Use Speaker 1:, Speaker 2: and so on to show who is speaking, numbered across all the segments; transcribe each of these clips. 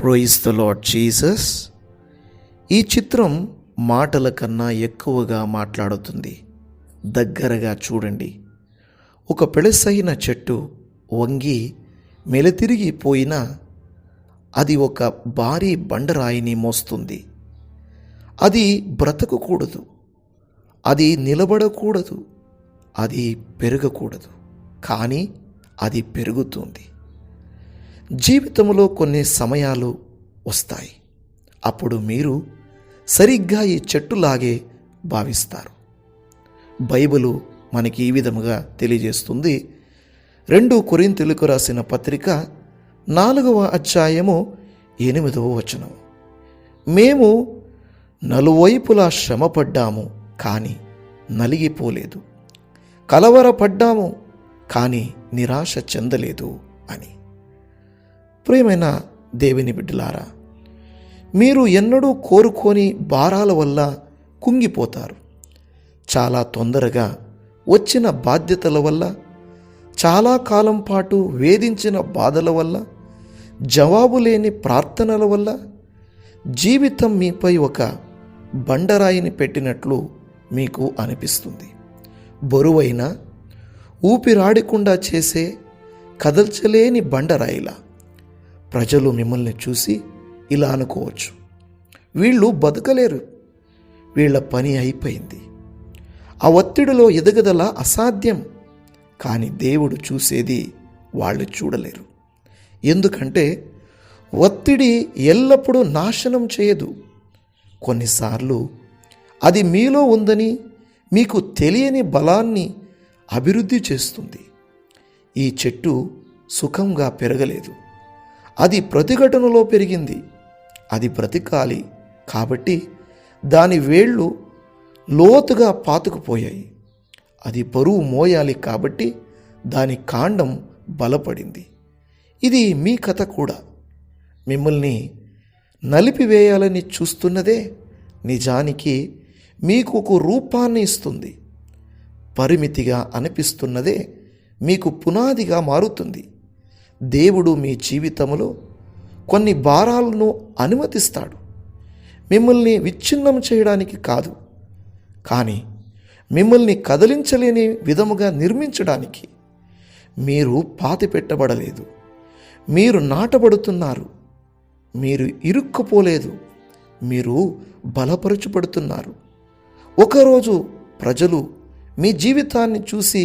Speaker 1: Praise the lord Jesus. ఈ చిత్రం మాటల కన్నా ఎక్కువగా మాట్లాడుతుంది. దగ్గరగా చూడండి. ఒక పెళసైన చెట్టు వంగి మెలితిరిగి పోయినా అది ఒక భారీ బండరాయిని మోస్తుంది. అది బ్రతకకూడదు, అది నిలబడకూడదు, అది పెరగకూడదు, కానీ అది పెరుగుతుంది. జీవితంలో కొన్ని సమయాలు వస్తాయి. అప్పుడు మీరు సరిగ్గా ఈ చెట్టులాగే భావిస్తారు. బైబిలు మనకి ఈ విధముగా తెలియజేస్తుంది. 2 కొరింథీయులకు రాసిన పత్రిక 4వ అధ్యాయము 8వ వచనం. మేము నలువైపులా శ్రమపడ్డాము, కానీ నలిగిపోలేదు, కలవరపడ్డాము, కానీ నిరాశ చెందలేదు అని. ప్రియమైన దేవుని బిడ్డలారా, మీరు ఎన్నడూ కోరుకోని భారాల వల్ల కుంగిపోతారు. చాలా తొందరగా వచ్చిన బాధ్యతల వల్ల, చాలా కాలం పాటు వేధించిన బాధల వల్ల, జవాబు లేని ప్రార్థనల వల్ల జీవితం మీపై ఒక బండరాయిని పెట్టినట్లు మీకు అనిపిస్తుంది. బరువైన, ఊపిరాడకుండా చేసే, కదల్చలేని బండరాయిలా. ప్రజలు మిమ్మల్ని చూసి ఇలా అనుకోవచ్చు, వీళ్ళు బతకలేరు, వీళ్ళ పని అయిపోయింది, ఆ ఒత్తిడిలో ఎదగదల అసాధ్యం. కానీ దేవుడు చూసేది వాళ్ళు చూడలేరు. ఎందుకంటే ఒత్తిడి ఎల్లప్పుడూ నాశనం చేయదు. కొన్నిసార్లు అది మీలో ఉందని మీకు తెలియని బలాన్ని అభివృద్ధి చేస్తుంది. ఈ చెట్టు సుఖంగా పెరగలేదు, అది ప్రతిఘటనలో పెరిగింది. అది బ్రతకాలి కాబట్టి దాని వేళ్ళు లోతుగా పాతుకుపోయాయి. అది బరువు మోయాలి కాబట్టి దాని కాండం బలపడింది. ఇది మీ కథ కూడా. మిమ్మల్ని నలిపివేయాలని చూస్తున్నదే నిజానికి మీకు ఒక రూపాన్ని ఇస్తుంది. పరిమితిగా అనిపిస్తున్నదే మీకు పునాదిగా మారుతుంది. దేవుడు మీ జీవితంలో కొన్ని భారాలను అనుమతిస్తాడు, మిమ్మల్ని విచ్ఛిన్నం చేయడానికి కాదు, కానీ మిమ్మల్ని కదిలించలేని విధముగా నిర్మించడానికి. మీరు పాతిపెట్టబడలేదు, మీరు నాటబడుతున్నారు. మీరు ఇరుక్కుపోలేదు, మీరు బలపరచబడుతున్నారు. ఒకరోజు ప్రజలు మీ జీవితాన్ని చూసి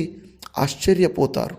Speaker 1: ఆశ్చర్యపోతారు.